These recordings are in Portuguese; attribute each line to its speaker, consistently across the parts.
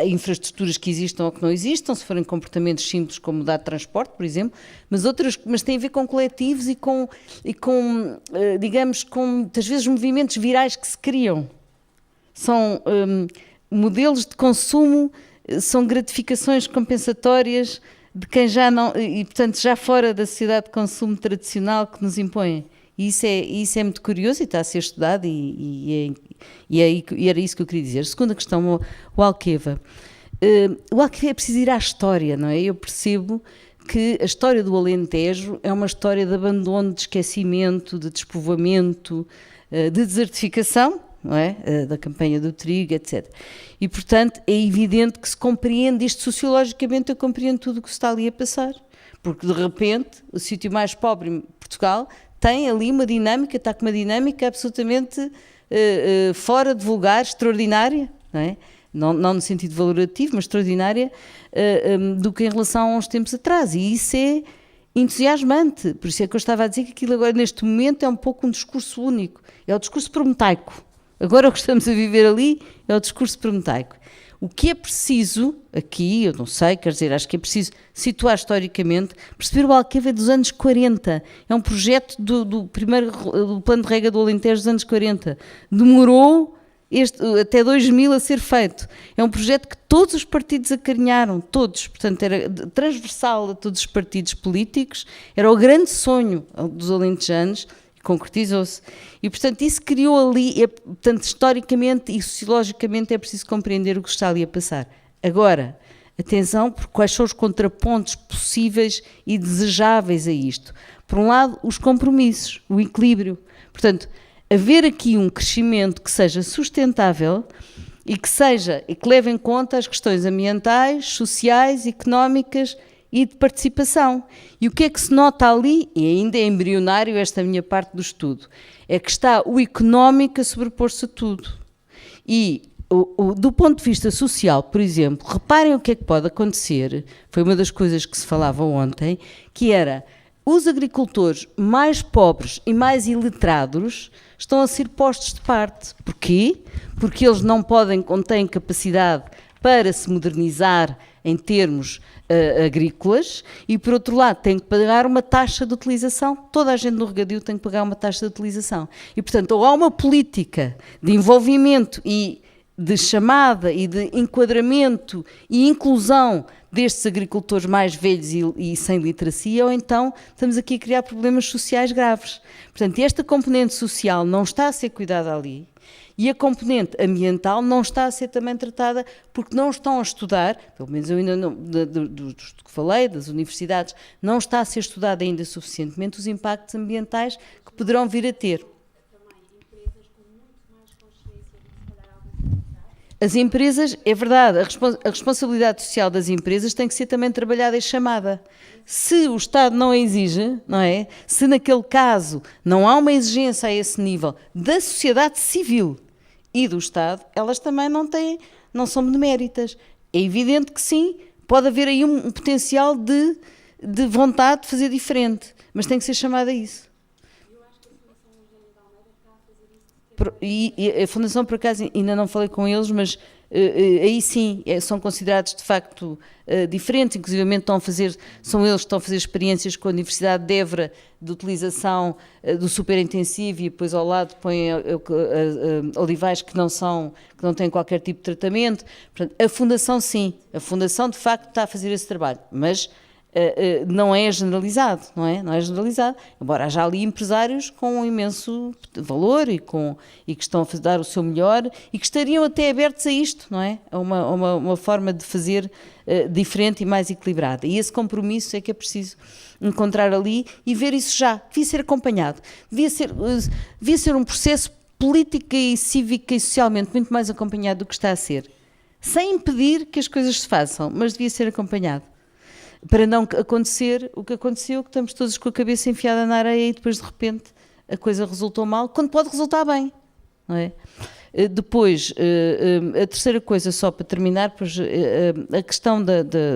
Speaker 1: infraestruturas que existam ou que não existam, se forem comportamentos simples como mudar de transporte, por exemplo, mas tem a ver com coletivos e com digamos, com muitas vezes movimentos virais que se criam. São modelos de consumo, são gratificações compensatórias de quem já não, e portanto já fora da sociedade de consumo tradicional que nos impõem. E isso é muito curioso e está a ser estudado e era isso que eu queria dizer. Segunda questão, o Alqueva. O Alqueva é preciso ir à história, não é? Eu percebo que a história do Alentejo é uma história de abandono, de esquecimento, de despovoamento, de desertificação, não é? Da campanha do trigo, etc. E, portanto, é evidente que se compreende isto sociologicamente, eu compreendo tudo o que se está ali a passar. Porque, de repente, o sítio mais pobre em Portugal tem ali uma dinâmica, está com uma dinâmica absolutamente fora de vulgar, extraordinária, não é? Não no sentido valorativo, mas extraordinária, do que em relação a uns tempos atrás. E isso é entusiasmante. Por isso é que eu estava a dizer que aquilo agora, neste momento, é um pouco um discurso único. É o discurso prometeico. Agora o que estamos a viver ali é o discurso prometeico. O que é preciso, aqui, eu não sei, quer dizer, acho que é preciso situar historicamente, perceber o Alqueva dos anos 40. É um projeto do plano de rega do Alentejo dos anos 40. Demorou até 2000 a ser feito. É um projeto que todos os partidos acarinharam, todos. Portanto, era transversal a todos os partidos políticos. Era o grande sonho dos alentejanos. Concretizou-se. E, portanto, isso criou ali, portanto, historicamente e sociologicamente é preciso compreender o que está ali a passar. Agora, atenção, por quais são os contrapontos possíveis e desejáveis a isto. Por um lado, os compromissos, o equilíbrio. Portanto, haver aqui um crescimento que seja sustentável e que leve em conta as questões ambientais, sociais, económicas e de participação. E o que é que se nota ali, e ainda é embrionário esta minha parte do estudo, é que está o económico a sobrepor-se a tudo. E do ponto de vista social, por exemplo, reparem o que é que pode acontecer, foi uma das coisas que se falava ontem, que era os agricultores mais pobres e mais iletrados estão a ser postos de parte. Porquê? Porque eles não têm capacidade para se modernizar em termos agrícolas e, por outro lado, têm que pagar uma taxa de utilização. Toda a gente no regadio tem que pagar uma taxa de utilização. E, portanto, ou há uma política de envolvimento e de chamada e de enquadramento e inclusão destes agricultores mais velhos e sem literacia, ou então estamos aqui a criar problemas sociais graves. Portanto, esta componente social não está a ser cuidada ali. E a componente ambiental não está a ser também tratada porque não estão a estudar, pelo menos eu ainda não, do que falei, das universidades, não está a ser estudado ainda suficientemente os impactos ambientais que poderão vir a ter. As empresas, é verdade, a responsabilidade social das empresas tem que ser também trabalhada e chamada. Se o Estado não a exige, não é? Se naquele caso não há uma exigência a esse nível da sociedade civil e do Estado, elas também não são beneméritas. É evidente que sim, pode haver aí um potencial de vontade de fazer diferente, mas tem que ser chamada a isso. E a Fundação, por acaso, ainda não falei com eles, mas aí sim, são considerados de facto diferentes, inclusive são eles que estão a fazer experiências com a Universidade de Évora de utilização do superintensivo e depois ao lado põem olivais que não têm qualquer tipo de tratamento. Portanto, a Fundação sim, a Fundação de facto está a fazer esse trabalho, mas não é generalizado, não é generalizado, embora haja ali empresários com um imenso valor e que estão a dar o seu melhor e que estariam até abertos a isto, não é? A uma forma de fazer diferente e mais equilibrada. E esse compromisso é que é preciso encontrar ali e ver isso já. Devia ser acompanhado. Devia ser um processo político e cívico e socialmente muito mais acompanhado do que está a ser. Sem impedir que as coisas se façam, mas devia ser acompanhado. Para não acontecer o que aconteceu, que estamos todos com a cabeça enfiada na areia e depois de repente a coisa resultou mal, quando pode resultar bem, não é? Depois, a terceira coisa, só para terminar, a questão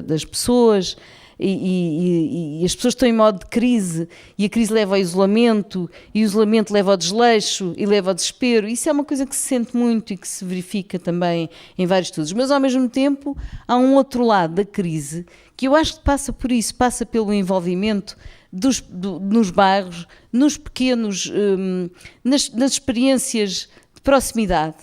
Speaker 1: das pessoas e as pessoas estão em modo de crise, e a crise leva ao isolamento, e o isolamento leva ao desleixo e leva ao desespero. Isso é uma coisa que se sente muito e que se verifica também em vários estudos. Mas, ao mesmo tempo, há um outro lado da crise que eu acho que passa por isso, passa pelo envolvimento nos bairros, nos pequenos, nas experiências de proximidade.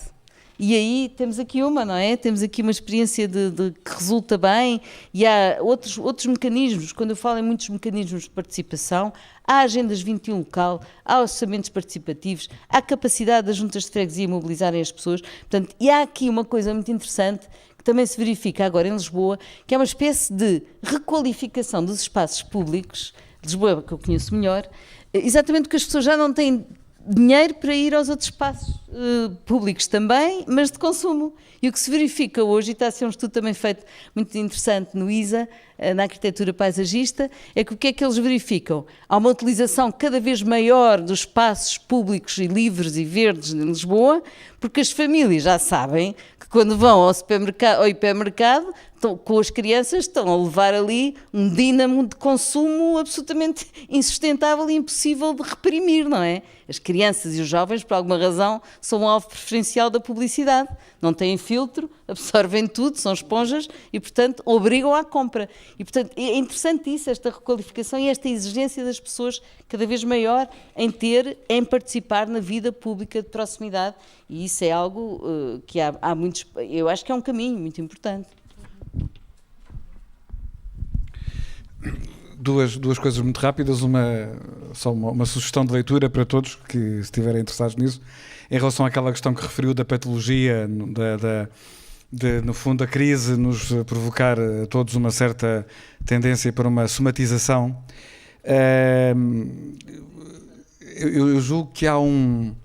Speaker 1: E aí temos aqui não é? Temos aqui uma experiência que resulta bem, e há outros mecanismos. Quando eu falo em muitos mecanismos de participação, há agendas 21 local, há orçamentos participativos, há capacidade das juntas de freguesia mobilizarem as pessoas. Portanto, e há aqui uma coisa muito interessante que também se verifica agora em Lisboa, que é uma espécie de requalificação dos espaços públicos. Lisboa, que eu conheço melhor, exatamente porque as pessoas já não têm dinheiro para ir aos outros espaços públicos também, mas de consumo. E o que se verifica hoje, e está a ser um estudo também feito muito interessante no ISA, na arquitetura paisagista, é que o que é que eles verificam? Há uma utilização cada vez maior dos espaços públicos e livres e verdes em Lisboa, porque as famílias já sabem que quando vão ao supermercado, ao hipermercado, com as crianças, estão a levar ali um dínamo de consumo absolutamente insustentável e impossível de reprimir, não é? As crianças e os jovens, por alguma razão, são um alvo preferencial da publicidade. Não têm filtro, absorvem tudo, são esponjas e, portanto, obrigam à compra. E, portanto, é interessante isso, esta requalificação e esta exigência das pessoas cada vez maior em participar na vida pública de proximidade. E isso é algo que há muitos... Eu acho que é um caminho muito importante.
Speaker 2: Duas coisas muito rápidas, só uma sugestão de leitura para todos que estiverem interessados nisso, em relação àquela questão que referiu da patologia, no fundo a crise nos provocar a todos uma certa tendência para uma somatização. Eu julgo que há um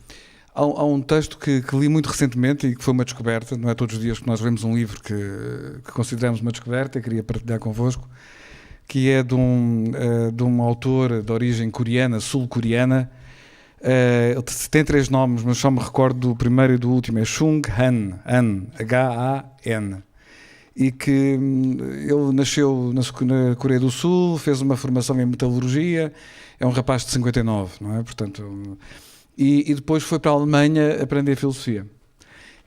Speaker 2: texto que li muito recentemente e que foi uma descoberta. Não é todos os dias que nós lemos um livro que consideramos uma descoberta, eu queria partilhar convosco, que é de um autor de origem coreana, sul-coreana. Ele tem 3 nomes, mas só me recordo do primeiro e do último. É Chung Han, H-A-N. E que ele nasceu na Coreia do Sul, fez uma formação em metalurgia, é um rapaz de 59, não é? Portanto, e depois foi para a Alemanha aprender filosofia.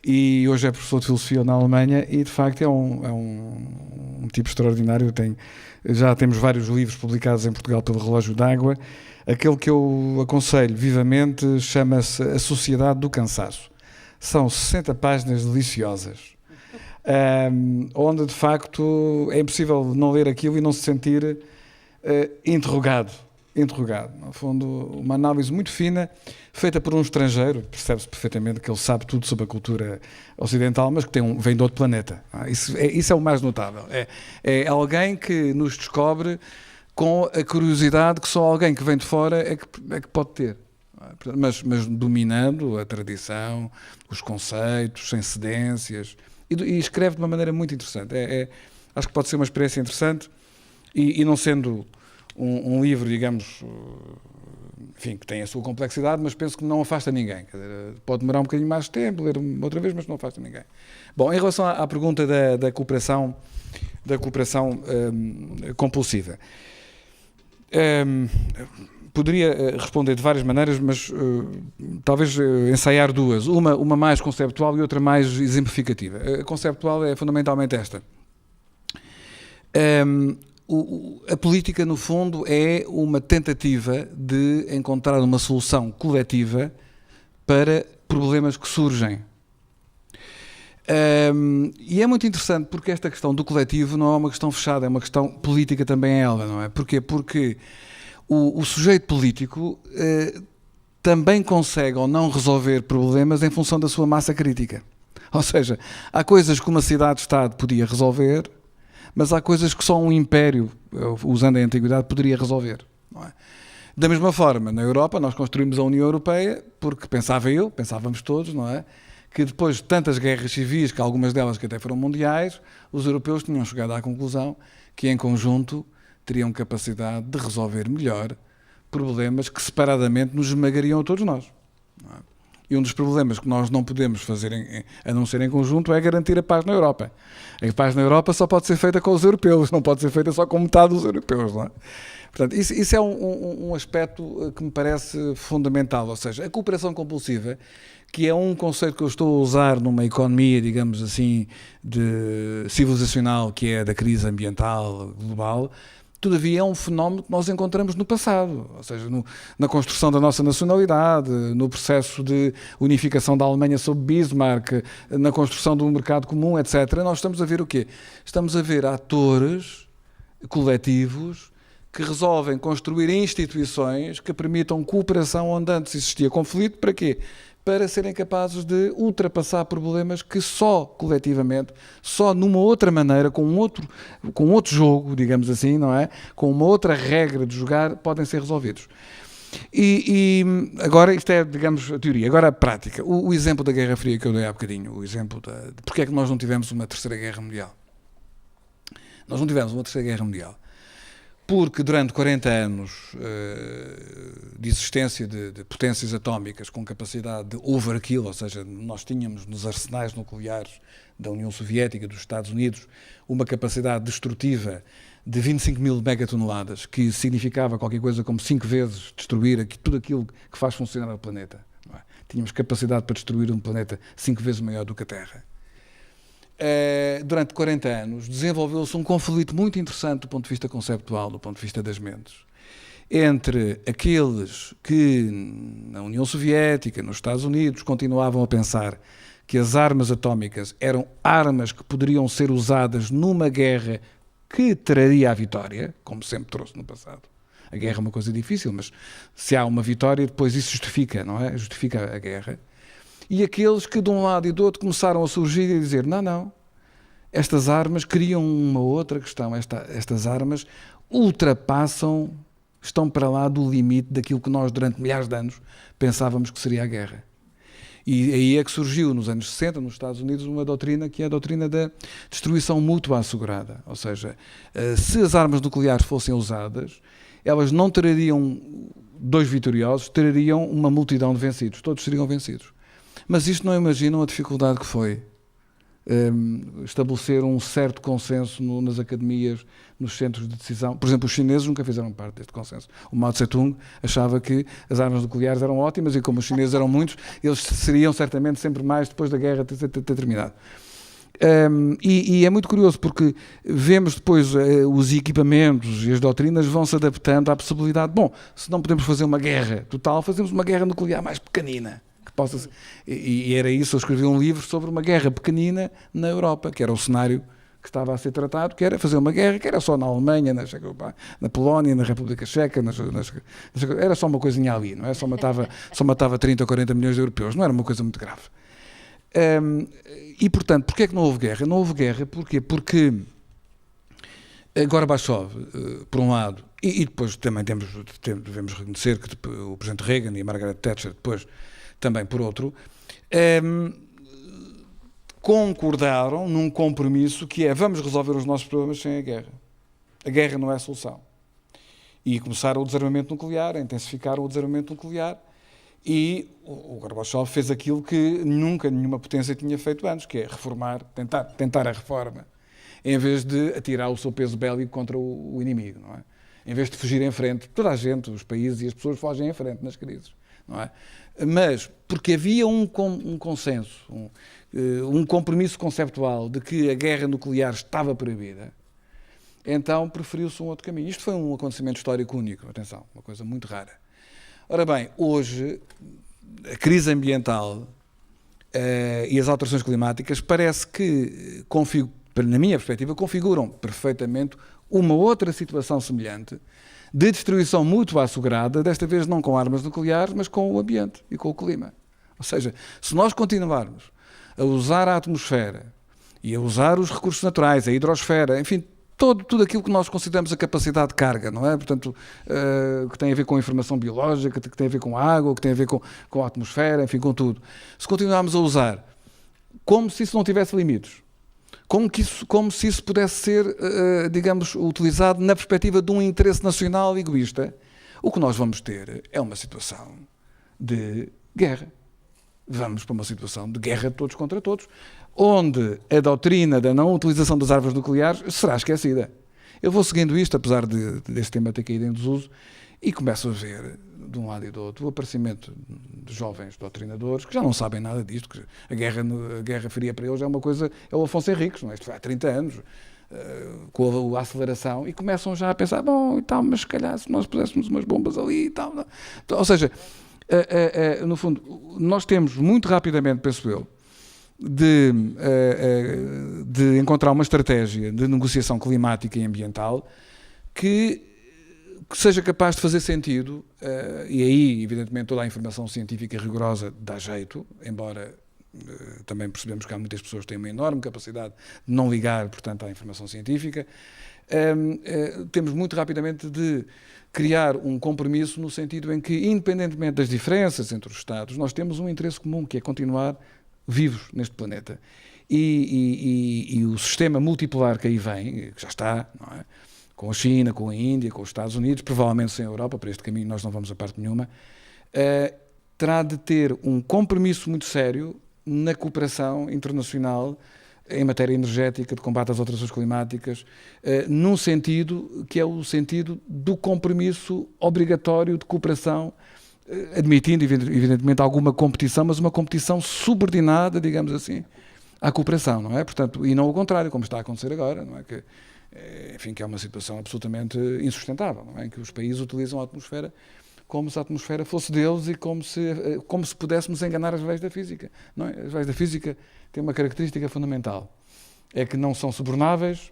Speaker 2: E hoje é professor de filosofia na Alemanha e, de facto, é um tipo extraordinário. Já temos vários livros publicados em Portugal pelo Relógio d'Água. Aquele que eu aconselho vivamente chama-se A Sociedade do Cansaço. São 60 páginas deliciosas, onde, de facto, é impossível não ler aquilo e não se sentir interrogado. No fundo, uma análise muito fina, feita por um estrangeiro, percebe-se perfeitamente que ele sabe tudo sobre a cultura ocidental, mas que vem de outro planeta. Isso é o mais notável. É alguém que nos descobre com a curiosidade que só alguém que vem de fora é que pode ter. Mas dominando a tradição, os conceitos, sem cedências, e escreve de uma maneira muito interessante. Acho que pode ser uma experiência interessante e não sendo um livro, digamos, enfim, que tem a sua complexidade, mas penso que não afasta ninguém. Quer dizer, pode demorar um bocadinho mais de tempo, ler outra vez, mas não afasta ninguém. Bom, em relação à pergunta da cooperação compulsiva, poderia responder de várias maneiras, mas talvez ensaiar duas. Uma mais conceptual e outra mais exemplificativa. A conceptual é fundamentalmente esta. A política, no fundo, é uma tentativa de encontrar uma solução coletiva para problemas que surgem. E é muito interessante porque esta questão do coletivo não é uma questão fechada, é uma questão política também é ela, não é? Porquê? Porque o sujeito político também consegue ou não resolver problemas em função da sua massa crítica. Ou seja, há coisas que uma cidade-estado podia resolver, mas há coisas que só um império, usando a antiguidade, poderia resolver. Não é? Da mesma forma, na Europa, nós construímos a União Europeia porque pensávamos todos, não é? Que depois de tantas guerras civis, que algumas delas que até foram mundiais, os europeus tinham chegado à conclusão que, em conjunto, teriam capacidade de resolver melhor problemas que separadamente nos esmagariam a todos nós. Não é? E um dos problemas que nós não podemos fazer, a não ser em conjunto, é garantir a paz na Europa. A paz na Europa só pode ser feita com os europeus, não pode ser feita só com metade dos europeus. Não é? Portanto, isso é um aspecto que me parece fundamental, ou seja, a cooperação compulsiva, que é um conceito que eu estou a usar numa economia, digamos assim, civilizacional, que é da crise ambiental global, todavia é um fenómeno que nós encontramos no passado, ou seja, na construção da nossa nacionalidade, no processo de unificação da Alemanha sob Bismarck, na construção do mercado comum, etc. Nós estamos a ver o quê? Estamos a ver atores coletivos que resolvem construir instituições que permitam cooperação onde antes existia conflito. Para quê? Para serem capazes de ultrapassar problemas que só coletivamente, só numa outra maneira, com outro jogo, digamos assim, não é? Com uma outra regra de jogar, podem ser resolvidos. E agora, isto é, digamos, a teoria. Agora a prática. O exemplo da Guerra Fria que eu dei há bocadinho, o exemplo de porque é que nós não tivemos uma Terceira Guerra Mundial. Nós não tivemos uma Terceira Guerra Mundial porque durante 40 anos de existência de potências atómicas com capacidade de overkill, ou seja, nós tínhamos nos arsenais nucleares da União Soviética, dos Estados Unidos, uma capacidade destrutiva de 25 mil megatoneladas, que significava qualquer coisa como 5 vezes destruir tudo aquilo que faz funcionar o planeta. Não é? Tínhamos capacidade para destruir um planeta 5 vezes maior do que a Terra. Durante 40 anos desenvolveu-se um conflito muito interessante do ponto de vista conceptual, do ponto de vista das mentes, entre aqueles que na União Soviética, nos Estados Unidos, continuavam a pensar que as armas atómicas eram armas que poderiam ser usadas numa guerra que traria a vitória, como sempre trouxe no passado. A guerra é uma coisa difícil, mas se há uma vitória, depois isso justifica, não é? Justifica a guerra. E aqueles que de um lado e do outro começaram a surgir e dizer, não, estas armas criam uma outra questão, estas armas ultrapassam, estão para lá do limite daquilo que nós durante milhares de anos pensávamos que seria a guerra. E aí é que surgiu nos anos 60, nos Estados Unidos, uma doutrina que é a doutrina da destruição mútua assegurada. Ou seja, se as armas nucleares fossem usadas, elas não trariam 2 vitoriosos, trariam uma multidão de vencidos, todos seriam vencidos. Mas isto não imaginam a dificuldade que foi estabelecer um certo consenso nas academias, nos centros de decisão. Por exemplo, os chineses nunca fizeram parte deste consenso. O Mao Tse-tung achava que as armas nucleares eram ótimas e como os chineses eram muitos, eles seriam certamente sempre mais depois da guerra ter terminado. E é muito curioso porque vemos depois os equipamentos e as doutrinas vão se adaptando à possibilidade, se não podemos fazer uma guerra total, fazemos uma guerra nuclear mais pequenina. E era isso, eu escrevi um livro sobre uma guerra pequenina na Europa, que era o cenário que estava a ser tratado, que era fazer uma guerra que era só na Alemanha, na Polónia, na República Checa, era só uma coisinha ali, não é? Só matava 30 ou 40 milhões de europeus, não era uma coisa muito grave. E portanto, porquê é que não houve guerra? Não houve guerra, porquê? Porque Gorbachev, por um lado, e depois também devemos reconhecer que o Presidente Reagan e a Margaret Thatcher depois também por outro, concordaram num compromisso que é vamos resolver os nossos problemas sem a guerra. A guerra não é a solução. E começaram o desarmamento nuclear, intensificaram o desarmamento nuclear e o Gorbachev fez aquilo que nunca nenhuma potência tinha feito antes, que é reformar, tentar a reforma, em vez de atirar o seu peso bélico contra o inimigo, não é? Em vez de fugir em frente, toda a gente, os países e as pessoas fogem em frente nas crises, não é? Mas porque havia um consenso, um compromisso conceptual de que a guerra nuclear estava proibida, então preferiu-se um outro caminho. Isto foi um acontecimento histórico único, atenção, uma coisa muito rara. Ora bem, hoje a crise ambiental e as alterações climáticas parece que, na minha perspectiva, configuram perfeitamente uma outra situação semelhante de destruição mútua assegurada, desta vez não com armas nucleares, mas com o ambiente e com o clima. Ou seja, se nós continuarmos a usar a atmosfera e a usar os recursos naturais, a hidrosfera, enfim, tudo aquilo que nós consideramos a capacidade de carga, não é? Portanto, que tem a ver com a informação biológica, que tem a ver com a água, que tem a ver com a atmosfera, enfim, com tudo. Se continuarmos a usar como se isso não tivesse limites, como se isso pudesse ser, digamos, utilizado na perspectiva de um interesse nacional egoísta, o que nós vamos ter é uma situação de guerra. vamos para uma situação de guerra de todos contra todos, onde a doutrina da não utilização das armas nucleares será esquecida. Eu vou seguindo isto, apesar deste tema ter caído em desuso, e começo a ver, de um lado e do outro, o aparecimento de jovens doutrinadores que já não sabem nada disto, que a Guerra Fria para eles é uma coisa, é o Afonso Henriques, não é? Isto foi há 30 anos, com a aceleração, e começam já a pensar, bom, e tal, mas se calhar se nós puséssemos umas bombas ali e tal. Não? Ou seja, no fundo, nós temos muito rapidamente, penso eu, de encontrar uma estratégia de negociação climática e ambiental que seja capaz de fazer sentido, e aí, evidentemente, toda a informação científica rigorosa dá jeito, embora também percebemos que há muitas pessoas que têm uma enorme capacidade de não ligar, portanto, à informação científica. Temos muito rapidamente de criar um compromisso no sentido em que, independentemente das diferenças entre os Estados, nós temos um interesse comum, que é continuar vivos neste planeta. E o sistema multipolar que aí vem, que já está, não é? Com a China, com a Índia, com os Estados Unidos, provavelmente sem a Europa, para este caminho nós não vamos a parte nenhuma, terá de ter um compromisso muito sério na cooperação internacional em matéria energética, de combate às alterações climáticas, num sentido que é o sentido do compromisso obrigatório de cooperação, admitindo, evidentemente, alguma competição, mas uma competição subordinada, digamos assim, à cooperação, não é? Portanto, e não o contrário, como está a acontecer agora, não é? Enfim, que é uma situação absolutamente insustentável, não é? Em que os países utilizam a atmosfera como se a atmosfera fosse deles e como se pudéssemos enganar as leis da física. Não é? As leis da física têm uma característica fundamental, é que não são subornáveis,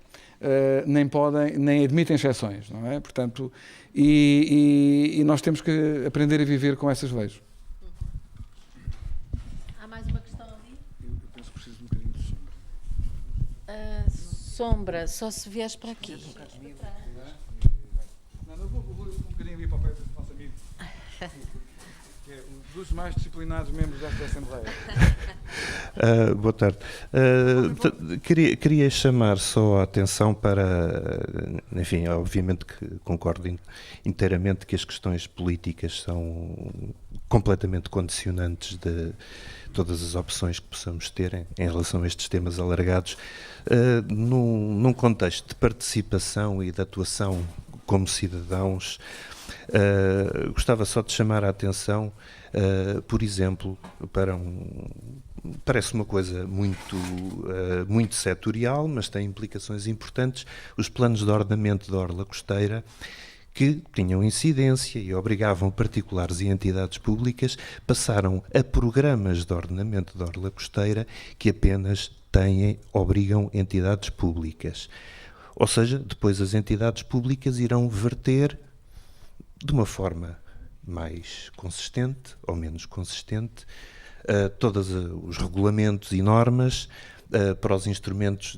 Speaker 2: nem admitem exceções, não é? Portanto, e nós temos que aprender a viver com essas leis.
Speaker 3: Há mais uma questão ali?
Speaker 2: Eu penso que preciso de um bocadinho de sombra.
Speaker 3: Sombra, só se vieres para aqui.
Speaker 2: Não, vou um bocadinho ali para o pé do nosso amigo, que é um dos mais disciplinados membros desta Assembleia.
Speaker 4: Boa tarde. Queria chamar só a atenção para, enfim, obviamente que concordo inteiramente que as questões políticas são completamente condicionantes de todas as opções que possamos ter em relação a estes temas alargados. Num contexto de participação e de atuação como cidadãos, gostava só de chamar a atenção, por exemplo, para parece uma coisa muito setorial, mas tem implicações importantes, os planos de ordenamento da orla costeira, que tinham incidência e obrigavam particulares e entidades públicas, passaram a programas de ordenamento da orla costeira que apenas obrigam entidades públicas. Ou seja, depois as entidades públicas irão verter de uma forma mais consistente ou menos consistente todos os regulamentos e normas para os instrumentos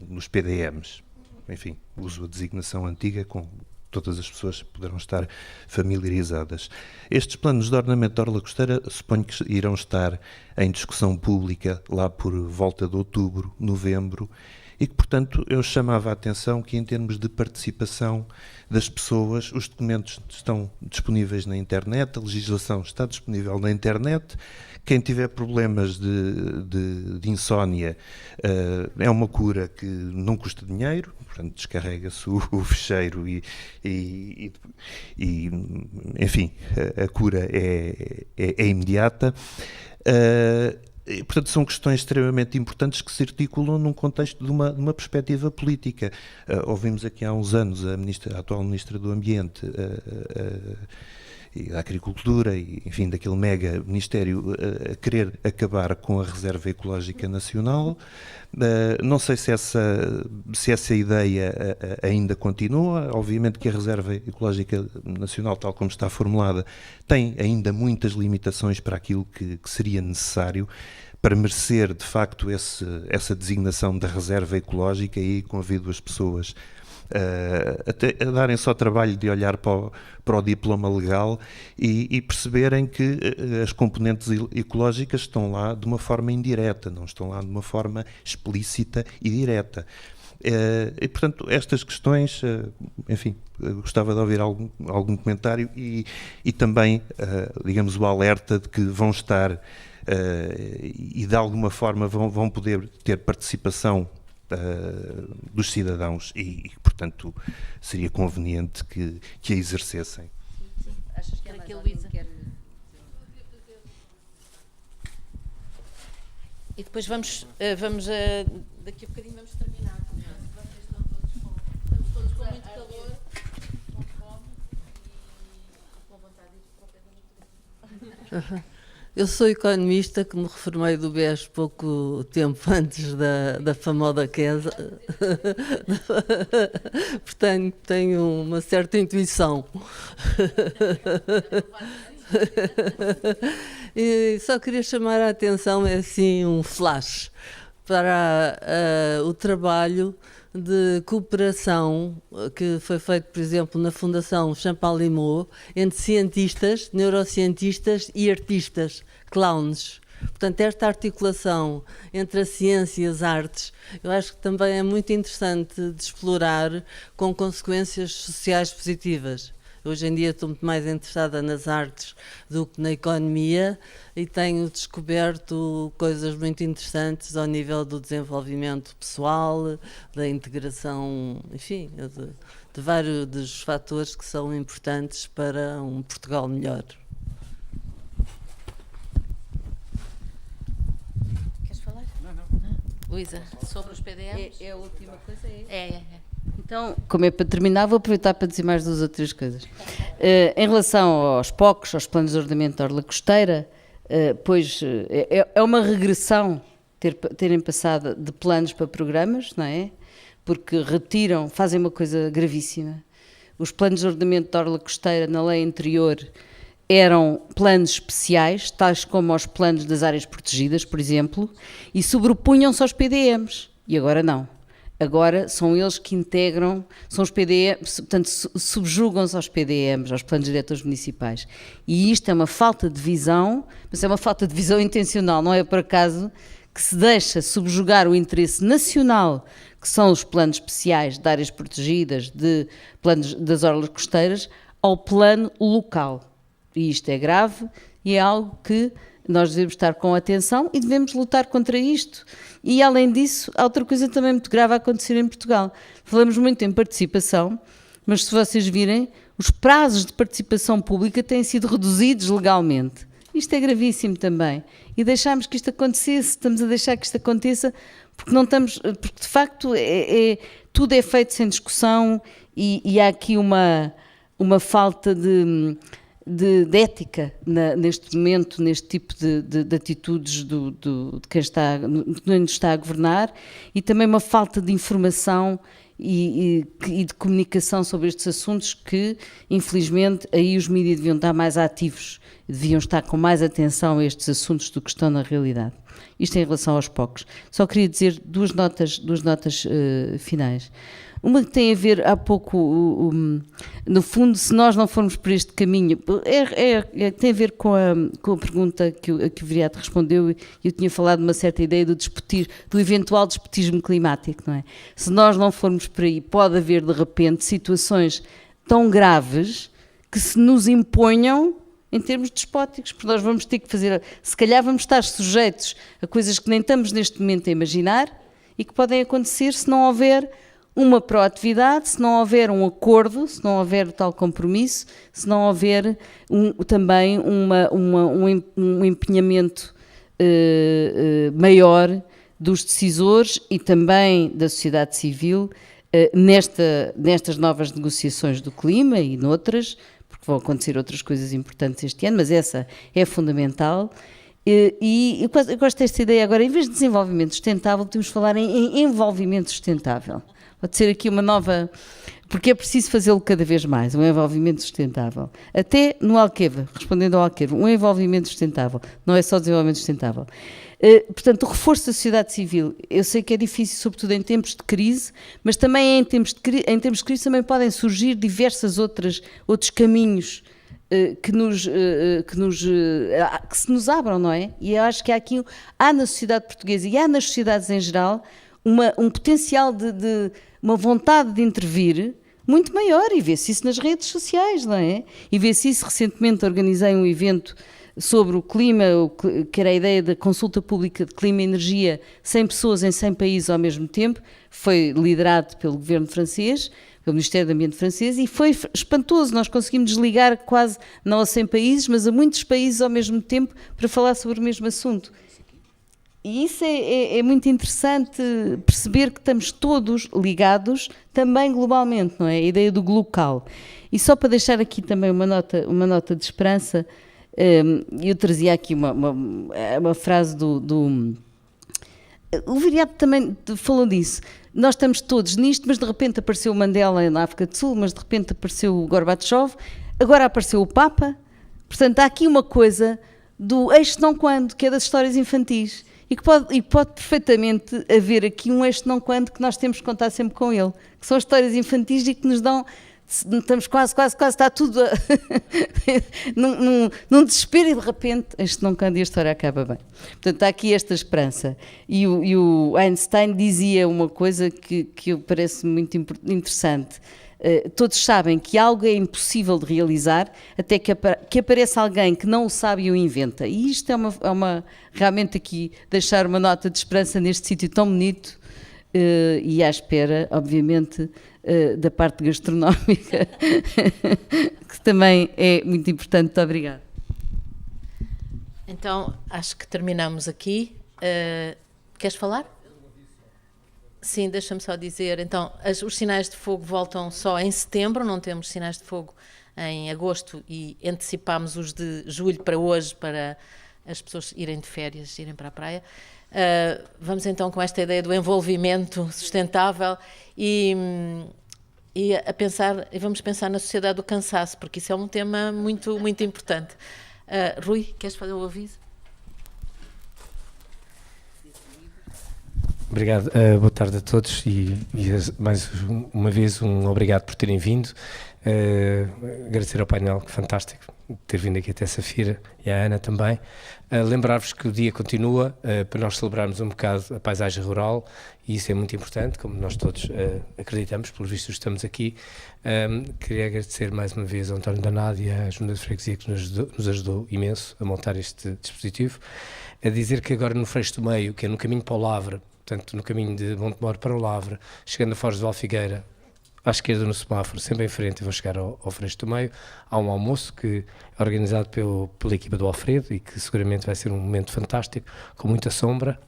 Speaker 4: nos PDMs. Enfim, uso a designação antiga com todas as pessoas poderão estar familiarizadas. Estes planos de ordenamento da orla costeira suponho que irão estar em discussão pública lá por volta de outubro, novembro, e que, portanto, eu chamava a atenção que, em termos de participação das pessoas, os documentos estão disponíveis na internet, a legislação está disponível na internet. Quem tiver problemas de insónia, é uma cura que não custa dinheiro, portanto, descarrega-se o fecheiro e, enfim, a cura é imediata. E, portanto, são questões extremamente importantes que se articulam num contexto de uma perspectiva política. Ouvimos aqui há uns anos a atual Ministra do Ambiente e da Agricultura, e, enfim, daquele mega ministério, a querer acabar com a Reserva Ecológica Nacional. Não sei se essa ideia ainda continua. Obviamente que a Reserva Ecológica Nacional, tal como está formulada, tem ainda muitas limitações para aquilo que seria necessário para merecer, de facto, essa designação da Reserva Ecológica, e convido as pessoas a darem só trabalho de olhar para o diploma legal e perceberem que as componentes ecológicas estão lá de uma forma indireta, não estão lá de uma forma explícita e direta. E, portanto, estas questões, enfim, gostava de ouvir algum comentário e também, digamos, o alerta de que vão estar e de alguma forma vão poder ter participação dos cidadãos e, portanto, seria conveniente que a exercessem.
Speaker 1: Achas que
Speaker 3: Aqui, Luísa. E depois vamos daqui a bocadinho vamos terminar. Vocês estão estamos todos com muito calor, com fome e com vontade de ir para o pé da natureza.
Speaker 5: Eu sou economista, que me reformei do BES pouco tempo antes da famosa queda. Portanto, tenho uma certa intuição. E só queria chamar a atenção, é assim um flash, para o trabalho de cooperação que foi feito, por exemplo, na Fundação Champalimau, entre cientistas, neurocientistas e artistas, clowns. Portanto, esta articulação entre a ciência e as artes, eu acho que também é muito interessante de explorar, com consequências sociais positivas. Hoje em dia estou muito mais interessada nas artes do que na economia e tenho descoberto coisas muito interessantes ao nível do desenvolvimento pessoal, da integração, enfim, de vários dos fatores que são importantes para um Portugal melhor.
Speaker 3: Queres falar? Não. Luísa, sobre os PDMs?
Speaker 1: É a última coisa,
Speaker 3: É.
Speaker 1: Então, como é para terminar, vou aproveitar para dizer mais 2 ou 3 coisas. Em relação aos POCs, aos planos de ordenamento da orla costeira, pois é uma regressão terem passado de planos para programas, não é? Porque fazem uma coisa gravíssima. Os planos de ordenamento da orla costeira na lei anterior eram planos especiais, tais como os planos das áreas protegidas, por exemplo, e sobrepunham-se aos PDMs. E agora não. Agora são eles que integram, são os PDMs, portanto subjugam-se aos PDMs, aos planos diretores municipais. E isto é uma falta de visão, mas é uma falta de visão intencional, não é por acaso que se deixa subjugar o interesse nacional, que são os planos especiais de áreas protegidas, de planos das orlas costeiras, ao plano local. E isto é grave e é algo que nós devemos estar com atenção e devemos lutar contra isto. E, além disso, há outra coisa também muito grave a acontecer em Portugal. Falamos muito em participação, mas se vocês virem, os prazos de participação pública têm sido reduzidos legalmente. Isto é gravíssimo também. E deixámos que isto acontecesse, estamos a deixar que isto aconteça, porque não estamos, porque de facto tudo é feito sem discussão e há aqui uma falta de ética neste momento, neste tipo de atitudes de quem está a governar, e também uma falta de informação e de comunicação sobre estes assuntos que, infelizmente, aí os mídias deviam estar mais ativos, deviam estar com mais atenção a estes assuntos do que estão na realidade. Isto em relação aos POCs. Só queria dizer duas notas finais. Uma que tem a ver, há pouco, no fundo, se nós não formos por este caminho, tem a ver com a pergunta que o Viriato respondeu, e eu tinha falado de uma certa ideia do eventual despotismo climático, não é? Se nós não formos por aí, pode haver, de repente, situações tão graves que se nos imponham em termos despóticos, porque nós vamos ter que fazer, se calhar vamos estar sujeitos a coisas que nem estamos neste momento a imaginar e que podem acontecer se não houver uma proatividade, se não houver um acordo, se não houver tal compromisso, se não houver também um empenhamento maior dos decisores e também da sociedade civil nestas novas negociações do clima e noutras, porque vão acontecer outras coisas importantes este ano, mas essa é fundamental. E eu gosto desta ideia agora, em vez de desenvolvimento sustentável, temos de falar em envolvimento sustentável. Pode ser aqui uma nova, porque é preciso fazê-lo cada vez mais, um envolvimento sustentável. Até no Alqueva, respondendo ao Alqueva, um envolvimento sustentável, não é só desenvolvimento sustentável. Portanto, o reforço da sociedade civil, eu sei que é difícil, sobretudo em tempos de crise, mas também em tempos de crise também podem surgir diversos outros caminhos que se nos abram, não é? E eu acho que há na sociedade portuguesa e há nas sociedades em geral um potencial de uma vontade de intervir muito maior, e vê-se isso nas redes sociais, não é? E vê-se isso. Recentemente organizei um evento sobre o clima, que era a ideia da consulta pública de clima e energia, 100 pessoas em 100 países ao mesmo tempo, foi liderado pelo governo francês, pelo Ministério do Ambiente francês, e foi espantoso, nós conseguimos desligar quase, não a 100 países, mas a muitos países ao mesmo tempo, para falar sobre o mesmo assunto. E isso é muito interessante, perceber que estamos todos ligados, também globalmente, não é? A ideia do glocal. E só para deixar aqui também uma nota de esperança, eu trazia aqui uma frase do o Viriato também falou disso. Nós estamos todos nisto, mas de repente apareceu o Mandela na África do Sul, mas de repente apareceu o Gorbachev, agora apareceu o Papa. Portanto, há aqui uma coisa do eixo não quando, que é das histórias infantis, e que pode perfeitamente haver aqui um eixo não quando que nós temos que contar sempre com ele, que são as histórias infantis e que nos dão, estamos quase, está tudo num desespero, e de repente este não quando e a história acaba bem. Portanto, há aqui esta esperança. E o Einstein dizia uma coisa que parece muito interessante. Todos sabem que algo é impossível de realizar até que apareça alguém que não o sabe e o inventa. E isto é realmente aqui deixar uma nota de esperança neste sítio tão bonito, e à espera, obviamente, da parte gastronómica, que também é muito importante. Muito obrigada.
Speaker 3: Então, acho que terminamos aqui. Queres falar? Sim, deixa-me só dizer, então, os sinais de fogo voltam só em setembro, não temos sinais de fogo em agosto, e antecipámos os de julho para hoje, para as pessoas irem de férias, irem para a praia. Vamos então com esta ideia do envolvimento sustentável e vamos pensar na sociedade do cansaço, porque isso é um tema muito, muito importante. Rui, queres fazer o aviso?
Speaker 6: Obrigado, boa tarde a todos e mais uma vez um obrigado por terem vindo. Agradecer ao painel, que fantástico ter vindo aqui até Safira, e à Ana também. Lembrar-vos que o dia continua para nós celebrarmos um bocado a paisagem rural, e isso é muito importante, como nós todos acreditamos, pelos vistos estamos aqui. Queria agradecer mais uma vez ao António Danado e à Junta de Freguesia, que nos ajudou imenso a montar este dispositivo. A dizer que agora no Freixo do Meio, que é no caminho para o Lavre, portanto no caminho de Montemor para o Lavre, chegando a Foz de Valfigueira, à esquerda no semáforo, sempre em frente, e vou chegar ao Freixo do Meio, há um almoço que é organizado pela equipa do Alfredo e que seguramente vai ser um momento fantástico, com muita sombra.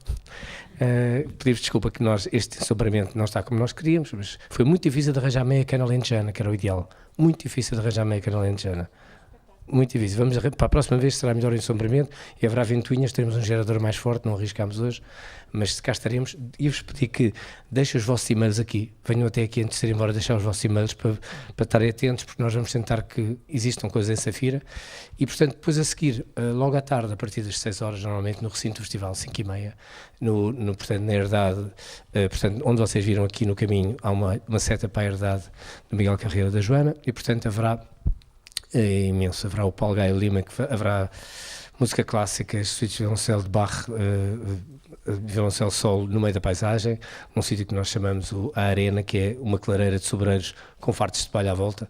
Speaker 6: Pedir-vos desculpa que este ensombramento não está como nós queríamos, mas foi muito difícil de arranjar meia cana alentejana, que era o ideal. Muito difícil de arranjar meia cana alentejana. Muito difícil. Para a próxima vez será melhor o ensombramento e haverá ventoinhas, teremos um gerador mais forte, não arriscámos hoje, mas cá estaremos. E vos pedi que deixem os vossos e-mails aqui, venham até aqui antes de ir embora, deixar os vossos e-mails para estarem atentos, porque nós vamos tentar que existam coisas em Safira. E portanto, depois a seguir, logo à tarde, a partir das 6 horas, normalmente no recinto do festival, 5h30, portanto, na herdade, portanto, onde vocês viram aqui no caminho, há uma seta para a herdade do Miguel Carreira da Joana, e portanto haverá imenso, haverá o Paulo Gaio Lima, que haverá música clássica, suítes de violoncelo de Bach, violoncelo solo no meio da paisagem, num sítio que nós chamamos a Arena, que é uma clareira de sobreiros com fartos de palha à volta.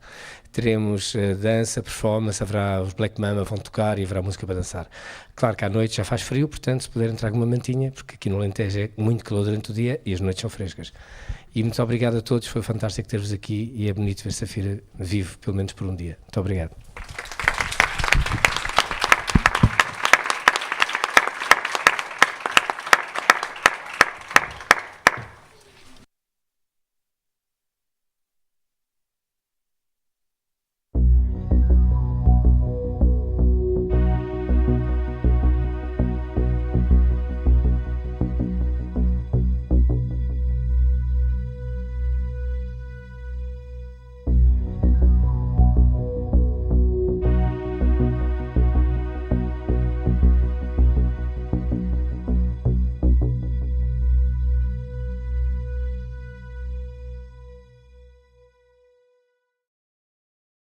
Speaker 6: Teremos dança, performance, haverá os Black Mama vão tocar e haverá música para dançar. Claro que à noite já faz frio, portanto, se puderem traga uma mantinha, porque aqui no Alentejo é muito calor durante o dia e as noites são frescas. E muito obrigado a todos, foi fantástico ter-vos aqui e é bonito ver Safira vivo, pelo menos por um dia. Muito obrigado.